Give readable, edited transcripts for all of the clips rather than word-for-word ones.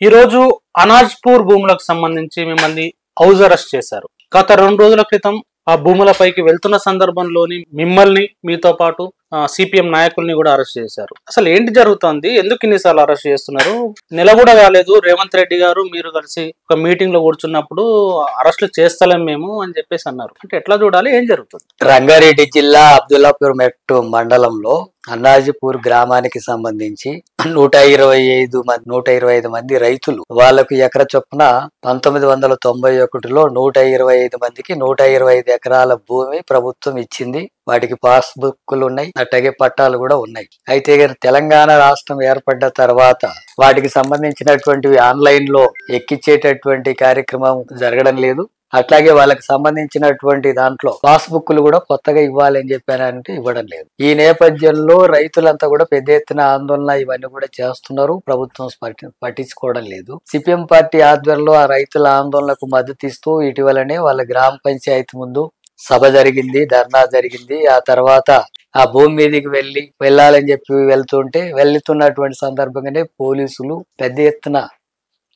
ఈ రోజు అనాజ్పూర్ భూములకు సంబంధించి మిమ్మల్ని హౌస్ అరెస్ట్ చేశారు. గత 2 రోజుల క్రితం ఆ భూములపైకి వెళ్తున్న సందర్భంలోని మిమ్మల్ని మీతో పాటు సిపిఎం నాయకుల్ని కూడా అరెస్ట్ చేశారు. అసలు ఏంటి జరుగుతోంది? ఎందుకు ఇన్నిసార్లు అరెస్ట్ చేస్తున్నారు? నెల కూడా కాలేదు, రేవంత్ రెడ్డి గారు మీరు కలిసి ఒక మీటింగ్ లో కూర్చున్నప్పుడు అరెస్టులు చేస్తలేం మేము అని చెప్పేసి అన్నారు. అంటే ఎట్లా చూడాలి, ఏం జరుగుతుంది? రంగారెడ్డి జిల్లా అబ్దుల్లాపూర్ మెట్టు మండలంలో అన్నాజిపూర్ గ్రామానికి సంబంధించి 125 మంది రైతులు వాళ్లకు ఎకర చొప్పున 1991లో 125 మందికి 125 ఎకరాల భూమి ప్రభుత్వం ఇచ్చింది. వాటికి పాస్ బుక్లు ఉన్నాయి, అట్లాగే పట్టాలు కూడా ఉన్నాయి. అయితే తెలంగాణ రాష్ట్రం ఏర్పడ్డ తర్వాత వాటికి సంబంధించినటువంటివి ఆన్లైన్ లో ఎక్కిచ్చేటటువంటి కార్యక్రమం జరగడం లేదు. అట్లాగే వాళ్ళకి సంబంధించినటువంటి దాంట్లో పాస్బుక్లు కూడా కొత్తగా ఇవ్వాలని చెప్పారంటే ఇవ్వడం లేదు. ఈ నేపథ్యంలో రైతులంతా కూడా పెద్ద ఎత్తున ఆందోళన ఇవన్నీ కూడా చేస్తున్నారు. ప్రభుత్వం పట్టించుకోవడం లేదు. సిపిఎం పార్టీ ఆధ్వర్యంలో ఆ రైతుల ఆందోళనకు మద్దతు ఇస్తూ ఇటీవలనే వాళ్ళ గ్రామ పంచాయతీ ముందు సభ జరిగింది, ధర్నా జరిగింది. ఆ తర్వాత ఆ భూమి మీదకి వెళ్ళాలని చెప్పి వెళ్తున్నటువంటి సందర్భంగానే పోలీసులు పెద్ద ఎత్తున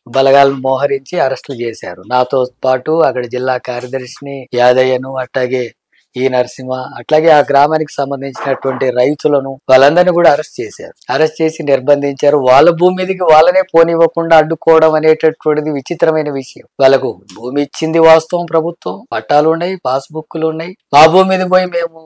బలగాలను మోహరించి అరెస్టులు చేశారు. నాతో పాటు అక్కడ జిల్లా కార్యదర్శిని యాదయ్యను, అట్లాగే ఈ నరసింహ, అట్లాగే ఆ గ్రామానికి సంబంధించినటువంటి రైతులను వాళ్ళందరినీ కూడా అరెస్ట్ చేశారు. అరెస్ట్ చేసి నిర్బంధించారు. వాళ్ళ భూమి మీదకి వాళ్ళనే పోనివ్వకుండా అడ్డుకోవడం అనేటటువంటిది విచిత్రమైన విషయం. వాళ్ళకు భూమి ఇచ్చింది వాస్తవం, ప్రభుత్వం పట్టాలు ఉన్నాయి, పాస్బుక్లు ఉన్నాయి. మా భూమి మీద పోయి మేము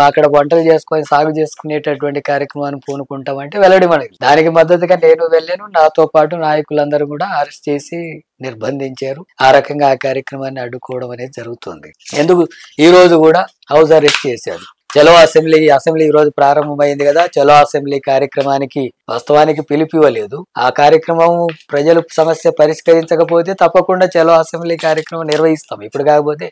అక్కడ వంటలు చేసుకొని సాగు చేసుకునేటటువంటి కార్యక్రమాన్ని పూనుకుంటామంటే వెల్లడి మనకి. దానికి మద్దతుగా నేను వెళ్ళాను. నాతో పాటు నాయకులందరూ కూడా అరెస్ట్ చేసి నిర్బంధించారు. ఆ రకంగా ఆ కార్యక్రమాన్ని అడ్డుకోవడం అనేది జరుగుతుంది. ఎందుకు ఈ రోజు కూడా హౌస్ అరెస్ట్ చేశారు. చలో అసెంబ్లీ ఈ రోజు ప్రారంభమైంది కదా, చలో అసెంబ్లీ కార్యక్రమానికి వాస్తవానికి పిలుపు ఇవ్వలేదు. ఆ కార్యక్రమం ప్రజలు సమస్య పరిష్కరించకపోతే తప్పకుండా చలో అసెంబ్లీ కార్యక్రమం నిర్వహిస్తాం. ఇప్పుడు కాకపోతే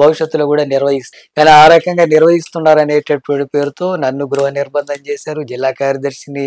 భవిష్యత్తులో కూడా నిర్వహిస్తాం. కానీ ఆ రకంగా నిర్వహిస్తున్నారు అనేటటువంటి పేరుతో నన్ను గృహ నిర్బంధం చేశారు. జిల్లా కార్యదర్శిని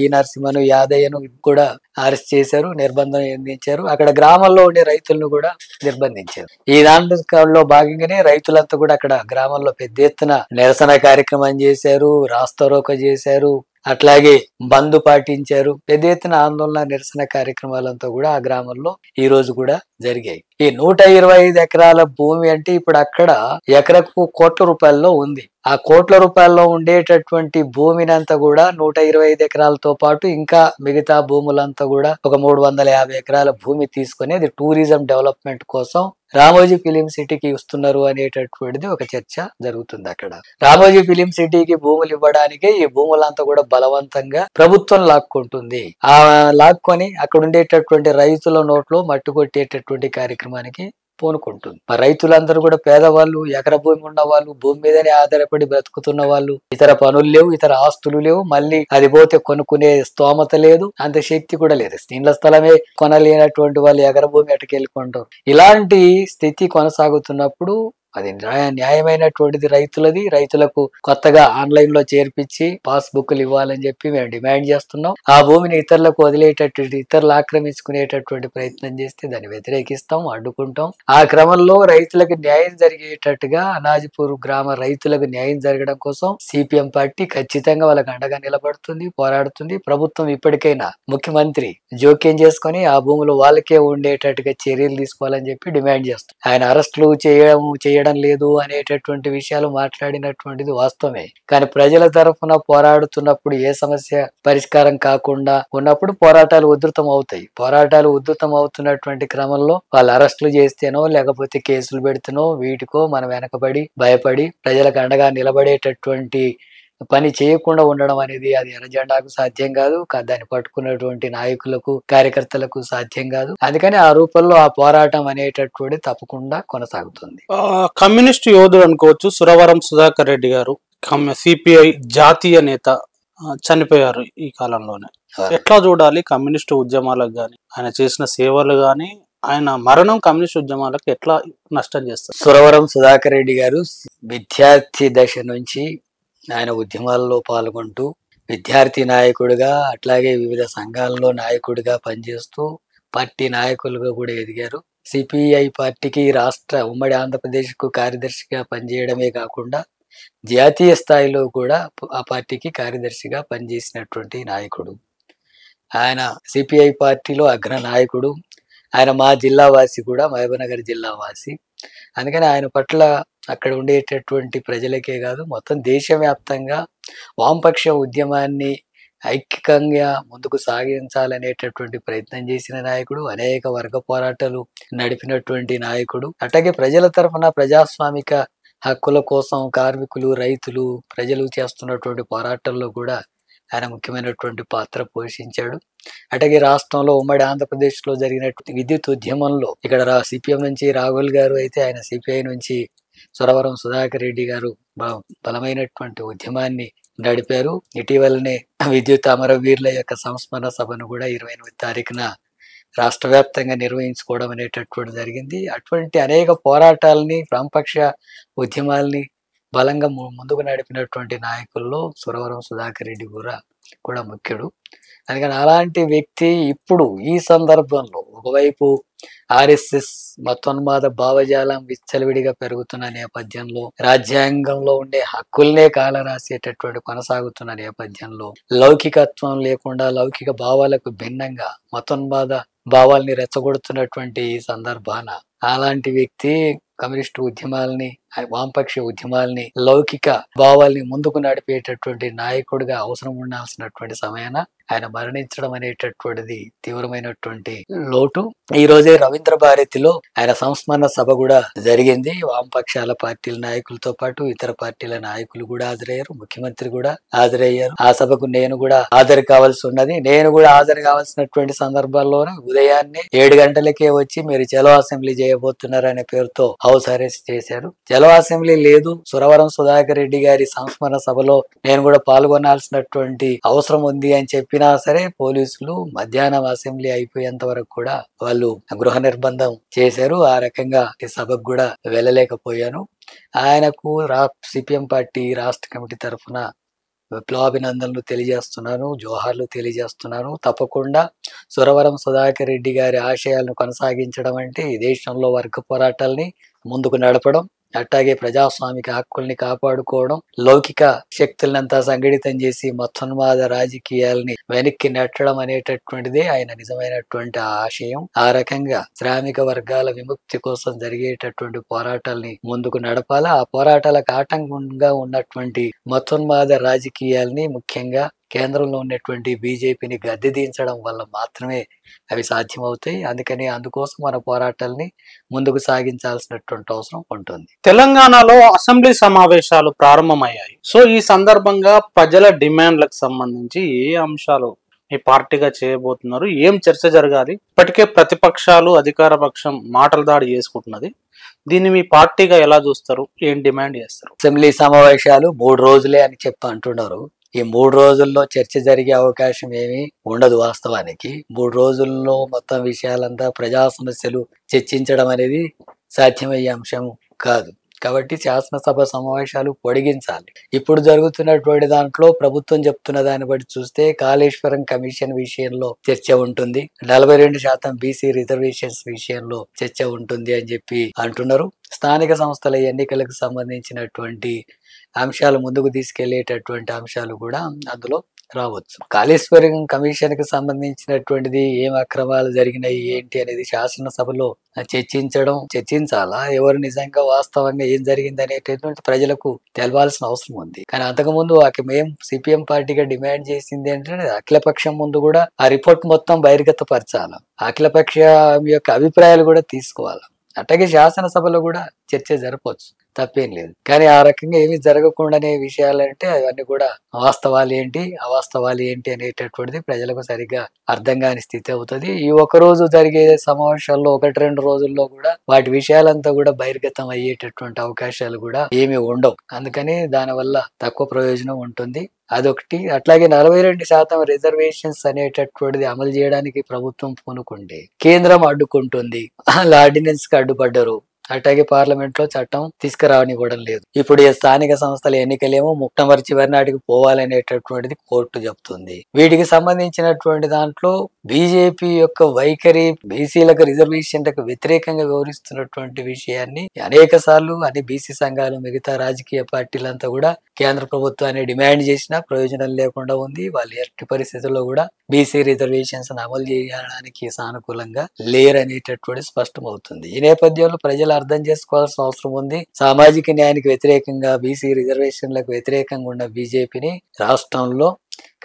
ఈ నరసింహను, యాదయ్యను కూడా అరెస్ట్ చేశారు, నిర్బంధం అందించారు. అక్కడ గ్రామంలో ఉండే రైతులను కూడా నిర్బంధించారు. ఈ దాంట్లో భాగంగానే రైతులంతా కూడా అక్కడ గ్రామంలో పెద్ద ఎత్తున నిరసన కార్యక్రమం చేశారు, రాస్తారోకో చేశారు, అట్లాగే బంద్ పాటించారు. పెద్ద ఎత్తున ఆందోళన నిరసన కార్యక్రమాలంతా కూడా ఆ గ్రామంలో ఈ రోజు కూడా జరిగాయి. ఈ 125 ఎకరాల భూమి అంటే ఇప్పుడు అక్కడ ఎకరకు ₹1,00,00,000 ఉంది. ఆ ₹1,00,00,000 ఉండేటటువంటి భూమిని అంతా కూడా 125 ఎకరాలతో పాటు ఇంకా మిగతా భూములంతా కూడా ఒక 350 ఎకరాల భూమి తీసుకొని అది టూరిజం డెవలప్మెంట్ కోసం రామోజీ ఫిలిం సిటీకి ఇస్తున్నారు అనేటటువంటిది ఒక చర్చ జరుగుతుంది. అక్కడ రామోజీ ఫిలిం సిటీకి భూములు ఇవ్వడానికే ఈ భూములంతా కూడా బలవంతంగా ప్రభుత్వం లాక్కుంటుంది. ఆ లాక్కొని అక్కడ ఉండేటటువంటి రైతుల నోట్లో మట్టి కొట్టేటటువంటి కార్యక్రమానికి పూనుకుంటుంది. మరి రైతులందరూ కూడా పేదవాళ్ళు, ఎకర భూమి ఉన్న వాళ్ళు, భూమి మీదనే ఆధారపడి బ్రతుకుతున్న వాళ్ళు, ఇతర పనులు లేవు, ఇతర ఆస్తులు లేవు, మళ్ళీ అది పోతే కొనుక్కునే స్తోమత లేదు, అంత శక్తి కూడా లేదు. ఇండ్ల స్థలమే కొనలేనటువంటి వాళ్ళు ఎకర భూమి ఎటకెళ్ళుకుంటారు. ఇలాంటి స్థితి కొనసాగుతున్నప్పుడు అది న్యాయమైనటువంటిది రైతులది. రైతులకు కొత్తగా ఆన్లైన్ లో చేర్పించి పాస్బుక్లు ఇవ్వాలని చెప్పి మేము డిమాండ్ చేస్తున్నాం. ఆ భూమిని ఇతరులకు వదిలేటటువంటి, ఇతరులు ఆక్రమించుకునేటటువంటి ప్రయత్నం చేస్తే దాన్ని వ్యతిరేకిస్తాం, అడ్డుకుంటాం. ఆ క్రమంలో రైతులకు న్యాయం జరిగేటట్టుగా అనాజిపూర్ గ్రామ రైతులకు న్యాయం జరగడం కోసం సిపిఎం పార్టీ ఖచ్చితంగా వాళ్ళకి అండగా నిలబడుతుంది, పోరాడుతుంది. ప్రభుత్వం ఇప్పటికైనా ముఖ్యమంత్రి జోక్యం చేసుకొని ఆ భూములు వాళ్ళకే ఉండేటట్టుగా చర్యలు తీసుకోవాలని చెప్పి డిమాండ్ చేస్తాం. ఆయన అరెస్టులు చేయడం లేదు అనేటటువంటి విషయాలు మాట్లాడినటువంటిది వాస్తవమే. కానీ ప్రజల తరఫున పోరాడుతున్నప్పుడు ఏ సమస్య పరిష్కారం కాకుండా ఉన్నప్పుడు పోరాటాలు ఉధృతం అవుతాయి. పోరాటాలు ఉధృతం అవుతున్నటువంటి క్రమంలో వాళ్ళు అరెస్టులు చేస్తేనో లేకపోతే కేసులు పెడితేనో వీటికో మనం వెనకబడి భయపడి ప్రజలకు అండగా నిలబడేటటువంటి పని చేయకుండా ఉండడం అనేది అది ఎర్రజెండాకు సాధ్యం కాదు. దాన్ని పట్టుకున్నటువంటి నాయకులకు, కార్యకర్తలకు సాధ్యం కాదు. అందుకని ఆ రూపంలో ఆ పోరాటం అనేటటువంటి తప్పకుండా కొనసాగుతుంది. కమ్యూనిస్టు యోధుడు అనుకోవచ్చు సురవరం సుధాకర్ రెడ్డి గారు, సిపిఐ జాతీయ నేత, చనిపోయారు ఈ కాలంలోనే. ఎట్లా చూడాలి కమ్యూనిస్టు ఉద్యమాలకు గాని, ఆయన చేసిన సేవలు గాని, ఆయన మరణం కమ్యూనిస్ట్ ఉద్యమాలకు ఎట్లా నష్టం చేస్తారు? సురవరం సుధాకర్ రెడ్డి గారు విద్యార్థి దశ నుంచి ఆయన ఉద్యమాల్లో పాల్గొంటూ విద్యార్థి నాయకుడిగా, అట్లాగే వివిధ సంఘాలలో నాయకుడిగా పనిచేస్తూ పార్టీ నాయకులుగా కూడా ఎదిగారు. సిపిఐ పార్టీకి ఉమ్మడి ఆంధ్రప్రదేశ్కు కార్యదర్శిగా పనిచేయడమే కాకుండా జాతీయ స్థాయిలో కూడా ఆ పార్టీకి కార్యదర్శిగా పనిచేసినటువంటి నాయకుడు. ఆయన సిపిఐ పార్టీలో అగ్ర నాయకుడు. ఆయన మా జిల్లా వాసి కూడా, మహబూబ్నగర్ జిల్లా వాసి. అందుకని ఆయన పట్ల అక్కడ ఉండేటటువంటి ప్రజలకే కాదు, మొత్తం దేశవ్యాప్తంగా వామపక్ష ఉద్యమాన్ని ఐక్యంగా ముందుకు సాగించాలనేటటువంటి ప్రయత్నం చేసిన నాయకుడు, అనేక వర్గ పోరాటాలు నడిపినటువంటి నాయకుడు. అట్లాగే ప్రజల తరఫున ప్రజాస్వామిక హక్కుల కోసం కార్మికులు, రైతులు, ప్రజలు చేస్తున్నటువంటి పోరాటాల్లో కూడా ఆయన ముఖ్యమైనటువంటి పాత్ర పోషించాడు. అట్లాగే రాష్ట్రంలో ఉమ్మడి ఆంధ్రప్రదేశ్ లో జరిగినటువంటి విద్యుత్ ఉద్యమంలో ఇక్కడ సిపిఎం నుంచి రాఘుల్ గారు అయితే, ఆయన సిపిఐ నుంచి సురవరం సుధాకర్ రెడ్డి గారు బలమైనటువంటి ఉద్యమాన్ని నడిపారు. ఇటీవలనే విద్యుత్ అమరవీరుల యొక్క సంస్మరణ సభను కూడా 28వ తారీఖున రాష్ట్ర వ్యాప్తంగా నిర్వహించుకోవడం అనేటటువంటి జరిగింది. అటువంటి అనేక పోరాటాలని, వామపక్ష ఉద్యమాల్ని బలంగా ముందుకు నడిపినటువంటి నాయకుల్లో సురవరం సుధాకర్ రెడ్డి కూడా ముఖ్యుడు. అందుకని అలాంటి వ్యక్తి ఇప్పుడు ఈ సందర్భంలో ఒకవైపు ఆర్ఎస్ఎస్ మతోన్మాద భావజాలం విచ్చలవిడిగా పెరుగుతున్న నేపథ్యంలో, రాజ్యాంగంలో ఉండే హక్కుల్నే కాలరాసేటటువంటి కొనసాగుతున్న నేపథ్యంలో, లౌకికత్వం లేకుండా లౌకిక భావాలకు భిన్నంగా మతోన్మాద భావాల్ని రెచ్చగొడుతున్నటువంటి ఈ సందర్భాన అలాంటి వ్యక్తి కమ్యూనిస్టు ఉద్యమాలని, వామపక్ష ఉద్యమాలని, లౌకిక భావాల్ని ముందుకు నడిపేటటువంటి నాయకుడిగా అవసరం ఉండాల్సినటువంటి సమయాన ఆయన మరణించడం అనేటటువంటిది తీవ్రమైనటువంటి లోటు. ఈ రోజే రవీంద్ర భారతిలో ఆయన సంస్మరణ సభ కూడా జరిగింది. వామపక్షాల పార్టీల నాయకులతో పాటు ఇతర పార్టీల నాయకులు కూడా హాజరయ్యారు, ముఖ్యమంత్రి కూడా హాజరయ్యారు. ఆ సభకు నేను కూడా హాజరు కావాల్సి ఉన్నది. నేను కూడా హాజరు కావాల్సినటువంటి సందర్భాల్లోనే ఉదయాన్నే 7 గంటలకే వచ్చి మీరు చలో అసెంబ్లీ చేయబోతున్నారు అనే పేరుతో హౌస్ అరెస్ట్ చేశారు. చలో అసెంబ్లీ లేదు, సురవరం సుధాకర్ రెడ్డి గారి సంస్మరణ సభలో నేను కూడా పాల్గొనాల్సినటువంటి అవసరం ఉంది అని చెప్పినా సరే పోలీసులు మధ్యాహ్నం అసెంబ్లీ అయిపోయేంత వరకు కూడా వాళ్ళు గృహ నిర్బంధం చేశారు. ఆ రకంగా ఈ సభకు కూడా వెళ్ళలేకపోయాను. ఆయనకు సిపిఎం పార్టీ రాష్ట్ర కమిటీ తరఫున విప్లవాభినందనలు తెలియజేస్తున్నాను, జోహార్లు తెలియజేస్తున్నాను. తప్పకుండా సురవరం సుధాకర్ రెడ్డి గారి ఆశయాలను కొనసాగించడం అంటే ఈ దేశంలో వర్గ పోరాటాలని ముందుకు నడపడం, అట్లాగే ప్రజాస్వామిక హక్కుల్ని కాపాడుకోవడం, లౌకిక శక్తులనంతా సంఘటితం చేసి మతోన్మాద రాజకీయాల్ని వెనక్కి నెట్టడం అనేటటువంటిదే ఆయన నిజమైనటువంటి ఆశయం. ఆ రకంగా శ్రామిక వర్గాల విముక్తి కోసం జరిగేటటువంటి పోరాటాల్ని ముందుకు నడపాలా. ఆ పోరాటాలకు ఆటంకంగా ఉన్నటువంటి మతోన్మాద రాజకీయాల్ని, ముఖ్యంగా కేంద్రంలో ఉన్నటువంటి బీజేపీని గద్దె దించడం వల్ల మాత్రమే అవి సాధ్యమవుతాయి. అందుకోసం మన పోరాటాలని ముందుకు సాగించాల్సినటువంటి అవసరం ఉంటుంది. తెలంగాణలో అసెంబ్లీ సమావేశాలు ప్రారంభమయ్యాయి. సో ఈ సందర్భంగా ప్రజల డిమాండ్లకు సంబంధించి ఏ అంశాలు మీ పార్టీగా చేయబోతున్నారు, ఏం చర్చ జరగాలి? ఇప్పటికే ప్రతిపక్షాలు, అధికార పక్షం మాటల దాడి చేసుకుంటున్నది. దీన్ని మీ పార్టీగా ఎలా చూస్తారు, ఏం డిమాండ్ చేస్తారు? అసెంబ్లీ సమావేశాలు 3 రోజులే అని అంటున్నారు. ఈ 3 రోజుల్లో చర్చ జరిగే అవకాశం ఏమీ ఉండదు. వాస్తవానికి 3 రోజుల్లో మొత్తం విషయాలంతా, ప్రజా సమస్యలు చర్చించడం అనేది సాధ్యమయ్యే అంశం కాదు. కాబట్టి శాసనసభ సమావేశాలు పొడిగించాలి. ఇప్పుడు జరుగుతున్నటువంటి దాంట్లో ప్రభుత్వం చెప్తున్న దాన్ని బట్టి చూస్తే కాళేశ్వరం కమిషన్ విషయంలో చర్చ ఉంటుంది, 42% బీసీ రిజర్వేషన్స్ విషయంలో చర్చ ఉంటుంది అని చెప్పి అంటున్నారు. స్థానిక సంస్థల ఎన్నికలకు సంబంధించినటువంటి అంశాలు ముందుకు తీసుకెళ్లేటటువంటి అంశాలు కూడా అందులో రావచ్చు. కాళేశ్వరం కమిషన్ కి సంబంధించినటువంటిది ఏం అక్రమాలు జరిగినాయి ఏంటి అనేది శాసనసభలో చర్చించాలా, ఎవరు నిజంగా వాస్తవంగా ఏం జరిగింది అనేటటువంటి ప్రజలకు తెలవాల్సిన అవసరం ఉంది. కానీ అంతకుముందు మేము సిపిఎం పార్టీగా డిమాండ్ చేసింది ఏంటంటే అఖిలపక్షం ముందు కూడా ఆ రిపోర్ట్ మొత్తం బహిర్గతపరచాలి, అఖిలపక్ష యొక్క అభిప్రాయాలు కూడా తీసుకోవాలి. అట్లాగే శాసనసభలో కూడా చర్చ జరపవచ్చు, తప్పేం లేదు. కానీ ఆ రకంగా ఏమి జరగకుండానే విషయాలంటే అవన్నీ కూడా వాస్తవాలు ఏంటి, అవాస్తవాలు ఏంటి అనేటటువంటిది ప్రజలకు సరిగ్గా అర్థం కాని స్థితి అవుతుంది. ఈ ఒక రోజు జరిగే సమావేశాల్లో 1-2 రోజుల్లో కూడా వాటి విషయాలంతా కూడా బహిర్గతం అయ్యేటటువంటి అవకాశాలు కూడా ఏమి ఉండవు. అందుకని దానివల్ల తక్కువ ప్రయోజనం ఉంటుంది. అదొకటి. అట్లాగే 42% రిజర్వేషన్స్ అనేటటువంటిది అమలు చేయడానికి ప్రభుత్వం పూనుకుంటే కేంద్రం అడ్డుకుంటుంది, ఆర్డినెన్స్ కి అడ్డుపడ్డారు. అట్లాగే పార్లమెంట్ లో చట్టం తీసుకురావనివ్వడం లేదు. ఇప్పుడు ఈ స్థానిక సంస్థల ఎన్నికలేమో ముక్టమర్ చివరి నాటికి పోవాలనేటటువంటిది కోర్టు చెప్తుంది. వీటికి సంబంధించినటువంటి దాంట్లో బీజేపీ యొక్క వైఖరి బీసీలకు రిజర్వేషన్లకు వ్యతిరేకంగా వివరిస్తున్నటువంటి విషయాన్ని అనేక సార్లు అన్ని బీసీ సంఘాలు మిగతా రాజకీయ పార్టీలంతా కూడా కేంద్ర ప్రభుత్వాన్ని డిమాండ్ చేసినా ప్రయోజనం లేకుండా ఉంది. వాళ్ళు ఎట్టి పరిస్థితుల్లో కూడా బీసీ రిజర్వేషన్స్ అమలు చేయడానికి సానుకూలంగా లేరనేటటువంటి స్పష్టమవుతుంది. ఈ నేపథ్యంలో ప్రజలు అర్థం చేసుకోవాల్సిన అవసరం ఉంది. సామాజిక న్యాయానికి వ్యతిరేకంగా బీసీ రిజర్వేషన్లకు వ్యతిరేకంగా ఉన్న బీజేపీని రాష్ట్రంలో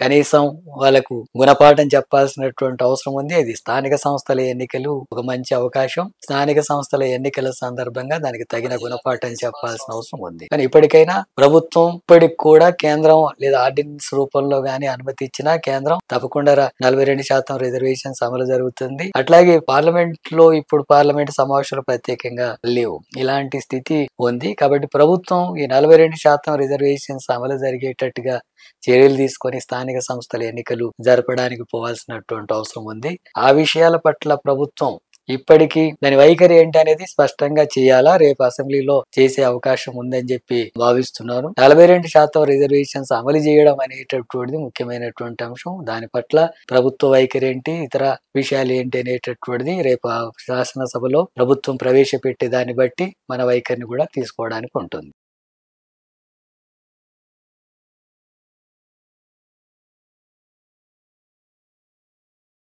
కనీసం వాళ్ళకు గుణపాఠం చెప్పాల్సినటువంటి అవసరం ఉంది. అది స్థానిక సంస్థల ఎన్నికలు ఒక మంచి అవకాశం. స్థానిక సంస్థల ఎన్నికల సందర్భంగా దానికి తగిన గుణపాఠం చెప్పాల్సిన అవసరం ఉంది. కానీ ఇప్పటికైనా ప్రభుత్వం ఇప్పటికి కూడా కేంద్రం లేదా ఆర్డినెన్స్ రూపంలో గానీ అనుమతి ఇచ్చినా కేంద్రం తప్పకుండా 42% రిజర్వేషన్స్ అమలు జరుగుతుంది. అట్లాగే పార్లమెంట్ లో ఇప్పుడు పార్లమెంట్ సమావేశాలు ప్రత్యేకంగా లేవు. ఇలాంటి స్థితి ఉంది. కాబట్టి ప్రభుత్వం ఈ 42% రిజర్వేషన్స్ అమలు జరిగేటట్టుగా చర్యలు తీసుకొని స్థానిక సంస్థల ఎన్నికలు జరపడానికి పోవాల్సినటువంటి అవసరం ఉంది. ఆ విషయాల పట్ల ప్రభుత్వం ఇప్పటికీ దాని వైఖరి ఏంటి అనేది స్పష్టంగా చేయాలా, రేపు అసెంబ్లీలో చేసే అవకాశం ఉందని చెప్పి భావిస్తున్నారు. 42% రిజర్వేషన్స్ అమలు చేయడం అనేటటువంటిది ముఖ్యమైనటువంటి అంశం. దాని పట్ల ప్రభుత్వ వైఖరి ఏంటి, ఇతర విషయాలు ఏంటి అనేటటువంటిది రేపు శాసనసభలో ప్రభుత్వం ప్రవేశపెట్టే దాన్ని బట్టి మన వైఖరిని కూడా తీసుకోవడానికి ఉంటుంది.